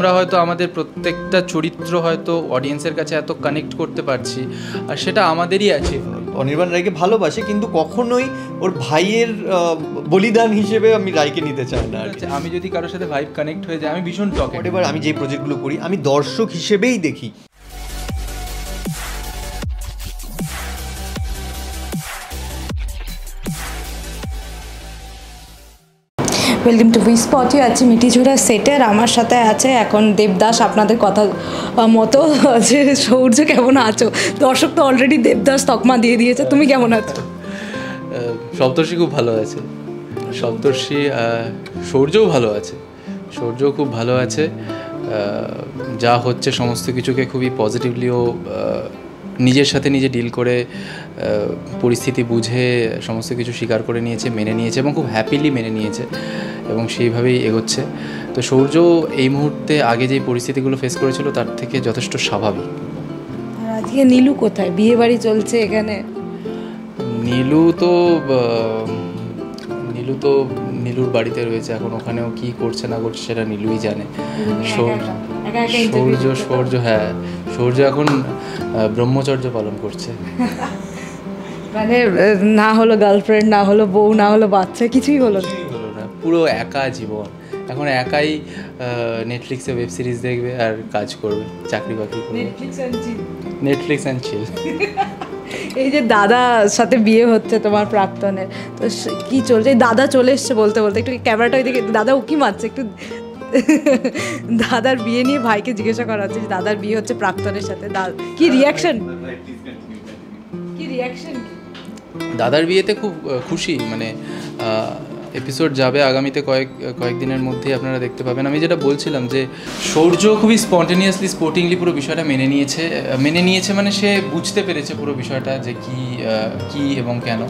আমরা হয়তো আমাদের প্রত্যেকটা চরিত্র হয়তো অডিয়েন্সের কাছে এত কানেক্ট করতে পারছি, আর সেটা আমাদেরই আছে। অনির্বাণ রায়কে ভালোবাসে, কিন্তু কখনোই ওর ভাইয়ের বলিদান হিসেবে আমি রায়কে নিতে চাই না। আমি যদি কারোর সাথে ভাইব কানেক্ট হয়ে যায়, আমি ভীষণ টকে। এবার আমি যে প্রজেক্টগুলো করি আমি দর্শক হিসেবেই দেখি। ওয়েলকাম টু উই স্পটে আছে মিটিঝোড়া সেটের। আমার সাথে আছে এখন দেবদাস। আপনাদের কথা মতো যে সৌর্য কেমন আছো? দর্শক তো অলরেডি দেবদাস তকমা দিয়ে দিয়েছে, তুমি কেমন আছো? সপ্তর্ষি খুব ভালো আছে, সপ্তর্ষি সৌর্যও ভালো আছে, সৌর্যও খুব ভালো আছে। যা হচ্ছে সমস্ত কিছুকে খুবই পজিটিভলিও নিজের সাথে নিজে ডিল করে পরিস্থিতি বুঝে সমস্ত কিছু স্বীকার করে নিয়েছে, মেনে নিয়েছে এবং খুব হ্যাপিলি মেনে নিয়েছে এবং সেইভাবেই এগোচ্ছে। তো সৌর্য এই মুহূর্তে আগে যেই পরিস্থিতিগুলো ফেস করেছিল তার থেকে যথেষ্ট স্বাভাবিক। আর আজকে নীলু কোথায়? বিয়ে বাড়ি চলছে এখানে। নীলু তো নীলুর বাড়িতে রয়েছে এখন, ওখানেও কি করছে না করছে সেটা নীলুই জানে। সৌর্য হ্যাঁ, সৌর্য এখন ব্রহ্মচর্য পালন করছে। মানে না হলো গার্লফ্রেন্ড, না হলো বউ, না হলো বাচ্চা, কিছুই হলো না, পুরো একা জীবন। এখন একাই নেটফ্লিক্সে ওয়েব সিরিজ দেখবে আর কাজ করবে, চাকরি বাকরি করবে। Netflix and chill. এই যে দাদার সাথে বিয়ে হচ্ছে তোমার প্রাক্তনের, তো কি চলছে? দাদা চলে এসছে বলতে বলতে, একটু ক্যামেরাটা ওইদিকে, দাদা উকি মারছে একটু। দাদার বিয়ে নিয়ে ভাইকে জিজ্ঞাসা করা হচ্ছে যে দাদার বিয়ে হচ্ছে প্রাক্তনের সাথে, কি রিয়াকশন? দাদার বিয়েতে খুব খুশি, মানে এপিসোড যাবে আগামীতে কয়েকদিনের মধ্যেই আপনারা দেখতে পাবেন। আমি যেটা বলছিলাম যে সৌর্য খুবই স্পন্টেনিয়াসলি স্পোর্টিংলি পুরো বিষয়টা মেনে নিয়েছে, মানে সে বুঝতে পেরেছে পুরো বিষয়টা যে কি এবং কেন।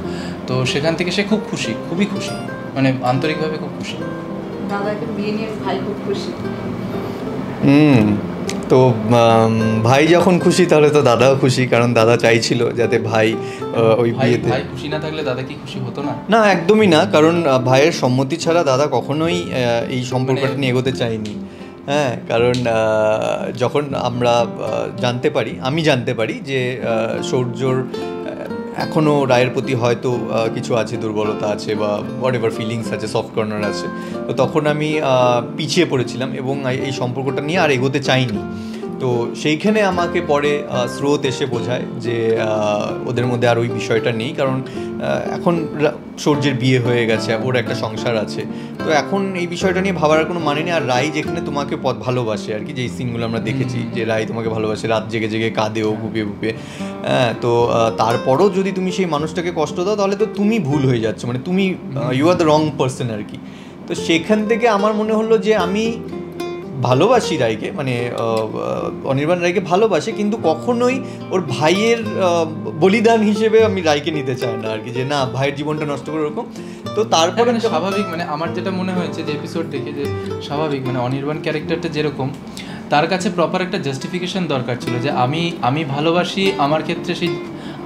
তো সেখান থেকে সে খুব খুশি, খুবই খুশি, মানে আন্তরিকভাবে খুব খুশি। দাদাকে বিয়ে নিয়ে ভাই খুব খুশি। তো ভাই যখন খুশি তাহলে তো দাদাও খুশি, কারণ দাদা চাইছিল যাতে ভাই ওই বিয়েতে। ভাই খুশি না থাকলে দাদা কি খুশি হতো না? না, একদমই না, কারণ ভাইয়ের সম্মতি ছাড়া দাদা কখনোই এই সম্পর্কটা নিয়ে এগোতে চায়নি। হ্যাঁ, কারণ যখন আমি জানতে পারি যে সৌর্যর এখনও রায়ের প্রতি হয়তো কিছু আছে, দুর্বলতা আছে বা হোয়াট এভার ফিলিংস আছে, সফট কর্নার আছে, তো তখন আমি পিছিয়ে পড়েছিলাম এবং এই সম্পর্কটা নিয়ে আর এগোতে চাইনি। তো সেইখানে আমাকে পরে স্রোত এসে বোঝায় যে ওদের মধ্যে আর ওই বিষয়টা নেই, কারণ এখন সূর্যের বিয়ে হয়ে গেছে, ওর একটা সংসার আছে, তো এখন এই বিষয়টা নিয়ে ভাবার কোনো মানে নেই। আর রাই যেখানে তোমাকে ভালোবাসে আর কি, যেই সিনগুলো আমরা দেখেছি যে রাই তোমাকে ভালোবাসে, রাত জেগে জেগে কাঁদেও বুপিয়ে বুপিয়ে, হ্যাঁ, তো তারপরও যদি তুমি সেই মানুষটাকে কষ্ট দাও তাহলে তো তুমি ভুল হয়ে যাচ্ছ, মানে তুমি you are the wrong person আর কি। তো সেখান থেকে আমার মনে হলো যে আমি ভালোবাসি রায়কে, মানে অনির্বাণ রায়কে ভালোবাসে, কিন্তু কখনোই ওর ভাইয়ের বলিদান হিসেবে আমি রায়কে নিতে চাই না আর কি, যে না ভাইয়ের জীবনটা নষ্ট করে ওরকম। তো তারপরে স্বাভাবিক, মানে আমার যেটা মনে হয়েছে যে এপিসোড দেখে যে স্বাভাবিক, মানে অনির্বাণ ক্যারেক্টারটা যেরকম, তার কাছে প্রপার একটা জাস্টিফিকেশন দরকার ছিল যে আমি ভালোবাসি, আমার ক্ষেত্রে সেই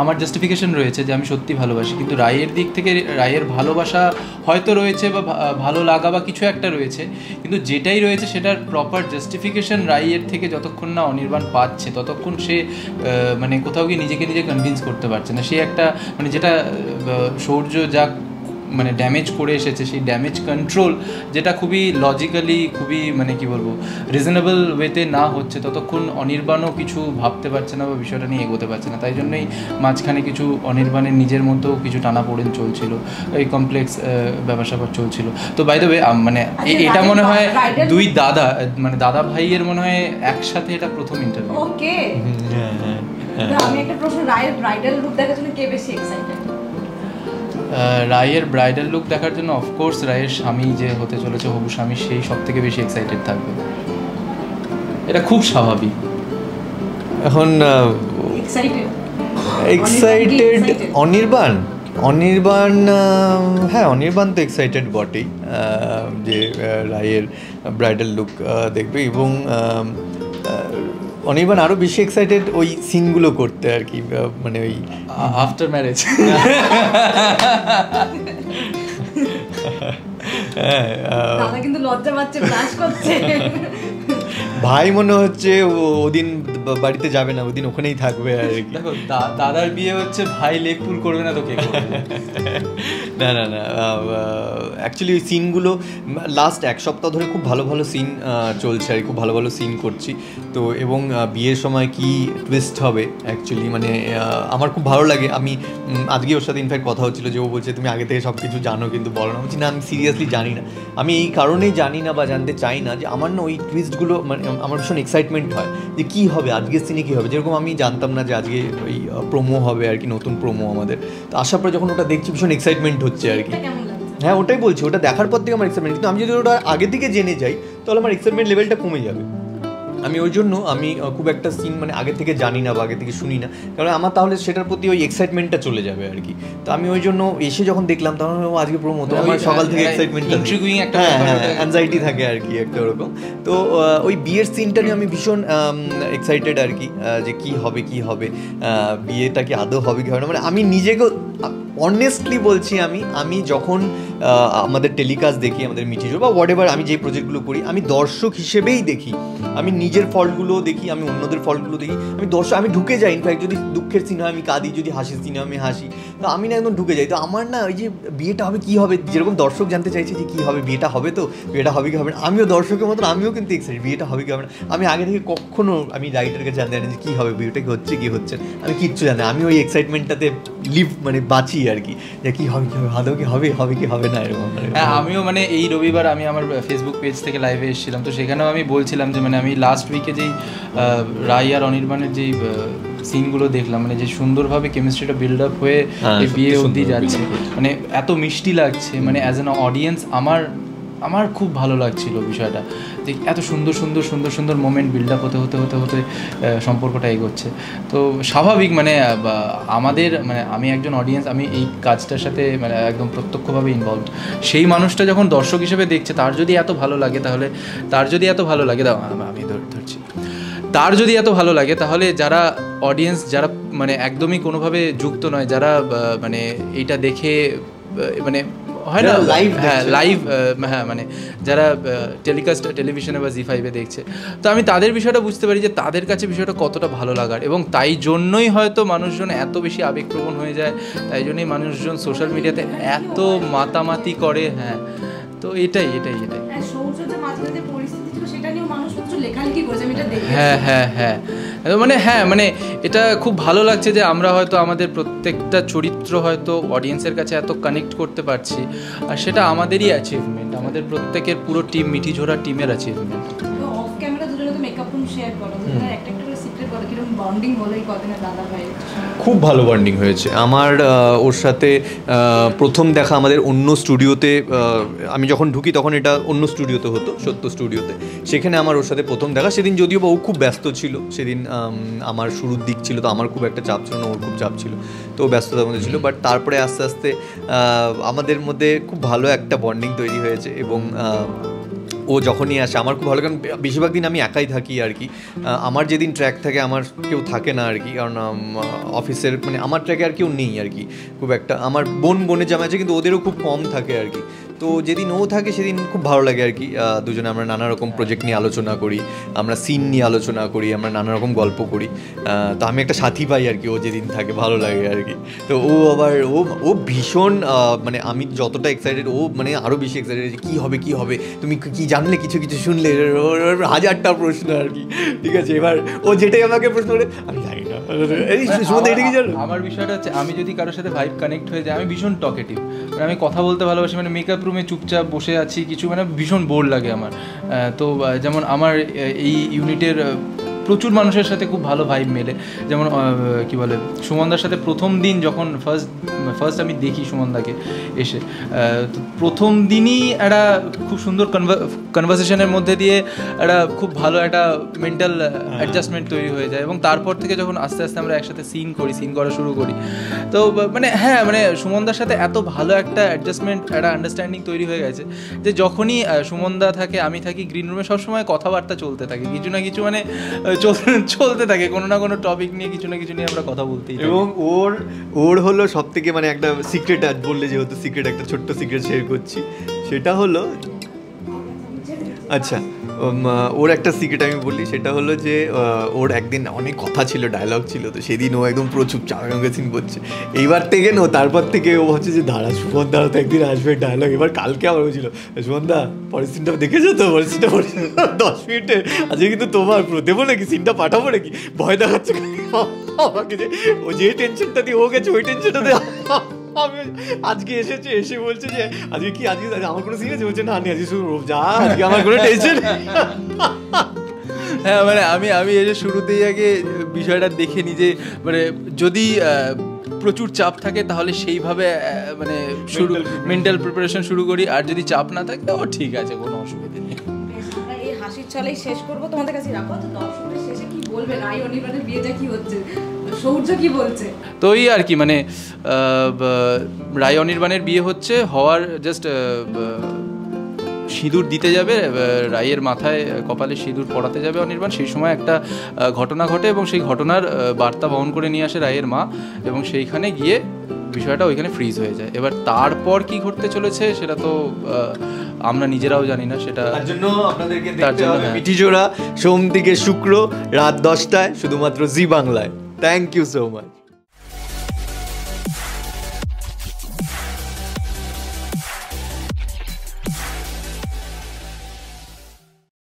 আমার জাস্টিফিকেশন রয়েছে যে আমি সত্যি ভালোবাসি, কিন্তু রায়ের দিক থেকে রায়ের ভালোবাসা হয়তো রয়েছে বা ভালো লাগা বা কিছু একটা রয়েছে, কিন্তু যেটাই রয়েছে সেটার প্রপার জাস্টিফিকেশন রায়ের থেকে যতক্ষণ না অনির্বাণ পাচ্ছে ততক্ষণ সে মানে কোথাও গিয়ে নিজে কনভিন্স করতে পারছে না। সে একটা মানে যেটা সৌর্য যা মানে ড্যামেজ করে এসেছে, সেই ড্যামেজ কন্ট্রোল যেটা খুবই লজিক্যালি, খুবই মানে কি বলবো রিজনেবল ওয়েতে না হচ্ছে, ততক্ষণ অনির্বাণও কিছু ভাবতে পারছে না বা বিষয়টা নিয়ে এগোতে পারছে না। তাই জন্যই মাঝখানে কিছু অনির্বাণের নিজের মধ্যেও কিছু টানাপোড়েন চলছিল, এই কমপ্লেক্স ব্যাপার স্যাপার চলছিল। তো বাই দ্য ওয়ে, মানে এটা মনে হয় দুই দাদা, মানে দাদা ভাইয়ের মনে হয় একসাথে এটা প্রথম ইন্টারভিউ। ওকে, আমি একটা প্রশ্ন, রায়ের ব্রাইডাল লুক দেখার জন্য কে বেশি এক্সাইটেড? রায়ের ব্রাইডাল লুক দেখার জন্য অফকোর্স রায়ের স্বামী যে হতে চলেছে, হবু স্বামী, সেই সব থেকে বেশি এক্সাইটেড থাকবে, এটা খুব স্বাভাবিক। এখন এক্সাইটেড অনির্বাণ, হ্যাঁ অনির্বাণ তো এক্সাইটেড বটেই যে রায়ের ব্রাইডাল লুক দেখবে, এবং অনির্বাণ আরও বেশি এক্সাইটেড ওই সিনগুলো করতে আর কি, মানে ওই আফটার ম্যারেজ। দাদা কিন্তু লজ্জা পাচ্ছে, ব্লাশ করছে। ভাই মনে হচ্ছে ওদিন বাড়িতে যাবে না, ওদিন ওখানেই থাকবে আর কি। দেখো দাদার বিয়ে হচ্ছে, ভাই লেগ পুল করবে না তো কে করবে? না না না, অ্যাকচুয়ালি ওই সিনগুলো লাস্ট এক সপ্তাহ ধরে খুব ভালো ভালো সিন চলছে আর খুব ভালো ভালো সিন করছি তো। এবং বিয়ের সময় কি টুইস্ট হবে অ্যাকচুয়ালি মানে আমার খুব ভালো লাগে। আমি আজকে ওর সাথে ইনফ্যাক্ট কথা হচ্ছিলো যে ও বলছে তুমি আগে থেকে সব কিছু জানো কিন্তু বলো না। বলছি না, আমি সিরিয়াসলি জানি না। আমি এই কারণেই জানি না বা জানতে চাই না যে আমার না ওই টুইস্টগুলো মানে আমার ভীষণ এক্সাইটমেন্ট হয় যে কী হবে আজকের সিনে কী হবে। যেরকম আমি জানতাম না যে আজকে ওই প্রোমো হবে আর কি, নতুন প্রোমো আমাদের। তো আসার পরে যখন ওটা দেখছি ভীষণ এক্সাইটমেন্ট হচ্ছে আর কি। হ্যাঁ ওটাই বলছি, ওটা দেখার পর থেকে আমার এক্সাইটমেন্ট। কিন্তু আমি যদি ওটা আগে থেকে জেনে যাই তাহলে আমার এক্সাইটমেন্ট লেভেলটা কমে যাবে। আমি ওই জন্য আমি খুব একটা সিন মানে আগে থেকে জানি না বা আগে থেকে শুনি না, কারণ আমার তাহলে সেটার প্রতি ওই এক্সাইটমেন্টটা চলে যাবে আর কি। তো আমি ওই জন্য এসে যখন দেখলাম তখন আজকে প্রোমো, তো আমার সকাল থেকে এক্সাইটমেন্ট, অ্যাংজাইটি থাকে আর কি একটা ওরকম। তো ওই বিয়ের সিনটা নিয়ে আমি ভীষণ এক্সাইটেড আর কি, যে কী হবে কী হবে, বিয়েটা কি আদৌ হবে কি হবে না। মানে আমি নিজেকে অনেস্টলি বলছি, আমি যখন আমাদের টেলিকাস্ট দেখি, আমাদের মিটিজো বা হোয়াট এভার আমি যে প্রজেক্টগুলো করি, আমি দর্শক হিসেবেই দেখি। আমি নিজের ফল্টগুলোও দেখি, আমি অন্যদের ফল্টগুলো দেখি। আমি দর্শক, আমি ঢুকে যাই। ইনফ্যাক্ট যদি দুঃখের সিনেমা আমি কাঁদি, যদি হাসির সিনেমা আমি হাসি, তো আমি না একদম ঢুকে যাই। তো আমার না ওই যে বিয়েটা হবে কী হবে, যেরকম দর্শক জানতে চাইছে যে কী হবে, বিয়েটা হবে তো, বিয়েটা হবে কি হবে না, আমিও দর্শকের মতন আমিও কিন্তু এক্সাইটেড বিয়েটা হবে কি হবে না। আমি আগে থেকে কখনো আমি রাইটারকে জানতে জানি যে কী হবে, বিয়েটা কি হচ্ছে কি হচ্ছে, আমি কিচ্ছু জানি। আমি ওই এক্সাইটমেন্টটাতে লিভ মানে বাঁচি আর কি, যে কী হবে কী হবে, আদৌ কি হবে, হবে কি হবে না এরকম। হ্যাঁ আমিও মানে এই রবিবার আমি আমার ফেসবুক পেজ থেকে লাইভে এসেছিলাম, তো সেখানেও আমি বলছিলাম যে মানে আমি লাস্ট উইকে যেই রাই আর অনির্বাণের যেই সিনগুলো দেখলাম, মানে যে সুন্দরভাবে কেমিস্ট্রিটা বিল্ড আপ হয়ে বিয়ে অবধি যাচ্ছে, মানে এত মিষ্টি লাগছে। মানে অ্যাজ অ্যান অডিয়েন্স আমার খুব ভালো লাগছিল বিষয়টা, যে এত সুন্দর সুন্দর সুন্দর সুন্দর মোমেন্ট বিল্ড আপ হতে হতে হতে হতে সম্পর্কটা এগোচ্ছে। তো স্বাভাবিক মানে আমাদের মানে আমি একজন অডিয়েন্স, আমি এই কাজটার সাথে মানে একদম প্রত্যক্ষভাবে ইনভলভড। সেই মানুষটা যখন দর্শক হিসেবে দেখছে, তার যদি এত ভালো লাগে তাহলে আমি ধরছি, তার যদি এত ভালো লাগে তাহলে যারা অডিয়েন্স, যারা মানে একদমই কোনোভাবে যুক্ত নয়, যারা মানে এইটা দেখে মানে হয় না লাইভ, হ্যাঁ লাইভ, হ্যাঁ মানে যারা টেলিকাস্ট টেলিভিশনে বা জি5 দেখছে, তো আমি তাদের বিষয়টা বুঝতে পারি যে তাদের কাছে বিষয়টা কতটা ভালো লাগার। এবং তাই জন্যই হয়তো মানুষজন এত বেশি আবেগপ্রবণ হয়ে যায়, তাই জন্যই মানুষজন সোশ্যাল মিডিয়াতে এত মাতামাতি করে। হ্যাঁ তো এটাই হ্যাঁ মানে এটা খুব ভালো লাগছে যে আমরা হয়তো আমাদের প্রত্যেকটা চরিত্র হয়তো অডিয়েন্সের কাছে এত কানেক্ট করতে পারছি, আর সেটা আমাদেরই অ্যাচিভমেন্ট, আমাদের প্রত্যেকের পুরো টিম মিঠিঝোড়া টিমের অ্যাচিভমেন্ট। খুব ভালো বন্ডিং হয়েছে আমার ওর সাথে। প্রথম দেখা আমাদের অন্য স্টুডিওতে, আমি যখন ঢুকি তখন এটা অন্য স্টুডিওতে হতো, সত্য স্টুডিওতে। সেখানে আমার ওর সাথে প্রথম দেখা। সেদিন যদিও বা ও খুব ব্যস্ত ছিল, সেদিন আমার শুরুর দিক ছিল, তো আমার খুব একটা চাপ ছিল না, ওর খুব চাপ ছিল, তো ব্যস্ততার মধ্যে ছিল। বাট তারপরে আস্তে আস্তে আমাদের মধ্যে খুব ভালো একটা বন্ডিং তৈরি হয়েছে। এবং ও যখনই আসে আমার খুব ভালো, কারণ বেশিরভাগ দিন আমি একাই থাকি আর কি। আমার যেদিন ট্র্যাক থাকে আমার কেউ থাকে না আর কি, কারণ অফিসের মানে আমার ট্র্যাকে আর কেউ নেই আর কি খুব একটা। আমার বোনের জামা আছে কিন্তু ওদেরও খুব কম থাকে আর কি। তো যেদিন ও থাকে সেদিন খুব ভালো লাগে আর কি। দুজনে আমরা নানা রকম প্রজেক্ট নিয়ে আলোচনা করি, আমরা সিন নিয়ে আলোচনা করি, আমরা নানা রকম গল্প করি। তো আমি একটা সাথী পাই আর কি, ও যেদিন থাকে ভালো লাগে আর কি। তো ও আবার ও ভীষণ মানে আমি যতটা এক্সাইটেড, ও মানে আরও বেশি এক্সাইটেড যে কী হবে কী হবে, তুমি কি জানলে, কিছু শুনলে, হাজারটা প্রশ্ন আর কি। ঠিক আছে, এবার ও যেটাই আমাকে প্রশ্ন করে আমি জানি না। আমার বিষয়টা হচ্ছে, আমি যদি কারোর সাথে ভাইব কানেক্ট হয়ে যায়, আমি ভীষণ টকেটিভ, মানে আমি কথা বলতে ভালোবাসি। মানে মেকআপ রুমে চুপচাপ বসে আছি কিছু, মানে ভীষণ বোর লাগে আমার। তো যেমন আমার এই ইউনিটের প্রচুর মানুষের সাথে খুব ভালো ভাইব মেলে। যেমন কি বলে, সুমনদার সাথে প্রথম দিন যখন ফার্স্ট আমি দেখি সুমনদাকে এসে, তো প্রথম দিনই একটা খুব সুন্দর কনভারসেশনের মধ্যে দিয়ে একটা খুব ভালো একটা মেন্টাল অ্যাডজাস্টমেন্ট তৈরি হয়ে যায়। এবং তারপর থেকে যখন আস্তে আস্তে আমরা একসাথে সিন করা শুরু করি, তো মানে হ্যাঁ মানে সুমনদার সাথে এত ভালো একটা অ্যাডজাস্টমেন্ট, একটা আন্ডারস্ট্যান্ডিং তৈরি হয়ে গেছে যে যখনই সুমনদা থাকে আমি থাকি, গ্রিন রুমে সবসময় কথাবার্তা চলতে থাকে, কিছু না কিছু মানে চলতে থাকে, কোনো না কোনো টপিক নিয়ে কিছু না কিছু নিয়ে আমরা কথা বলতেই। এবং ওর হলো সব থেকে মানে একটা সিক্রেট, আজ বললে যেহেতু সিক্রেট, একটা ছোট্ট সিক্রেট শেয়ার করছি। সেটা হলো, আচ্ছা ওর একটা সিক্রেট আমি বলি, সেটা হলো যে ওর একদিন অনেক কথা ছিল, ডায়লগ ছিল, তো সেদিন ও একদম পুরো চুপচাপ আমাকে সিন করছে। এইবার থেকে নো, তারপর থেকে ও ভাবছে যে দাঁড়া সুমন দাঁড়া তো একদিন আসবে ডায়লগ। এবার কালকে আমার বলছিল সুমন দা পরের সিনটা দেখেছো তো, পরের সিনটা 10 মিনিটে আজকে কিন্তু তোমার পুরো দেবো নাকি, সিনটা পাঠাবো নাকি, ভয় দেখাচ্ছে আমাকে যে ও যে টেনশনটা দিয়ে ও গেছে ওই টেনশনটা দিয়ে আমি আজকে এসে বলছে যে আজকে আমার কোনো সিন আছে, বলছে না আজকে শুরু যা, আজকে আমার কোনো টেনশন। হ্যাঁ মানে আমি এসে শুরুতেই আগে বিষয়টা দেখে নিই যে মানে যদি প্রচুর চাপ থাকে তাহলে সেইভাবে মানে মেন্টাল প্রিপারেশন শুরু করি, আর যদি চাপ না থাকে ও ঠিক আছে, কোনো অসুবিধা নেই। এই হাসির ছলেই শেষ করবো, তোমাদের কাছে রাখো তো দর্শকদের শেষে কি বলবে, রাই অনির্বাণের বিয়েটা কি হচ্ছে, সৌর্য কি বলছে? তো এই আর কি মানে রাই অনির্বাণের বিয়ে হচ্ছে, হওয়ার জাস্ট সিঁদুর দিতে যাবে, রাইয়ের মাথায় কপালে সিঁদুর পরাতে যাবে অনির্বাণ, সেই সময় একটা ঘটনা ঘটে এবং সেই ঘটনার বার্তা বহন করে নিয়ে আসে রাইয়ের মা, এবং সেইখানে গিয়ে বিষয়টা ওইখানে ফ্রিজ হয়ে যায়। এবার তারপর কি ঘটতে চলেছে সেটা তো আমরা নিজেরাও জানি না, সেটা তার জন্য আপনাদেরকে দেখতে হবে মিঠিজোড়া সোম থেকে শুক্র রাত 10টায় শুধুমাত্র জি বাংলায়। Thank you so much.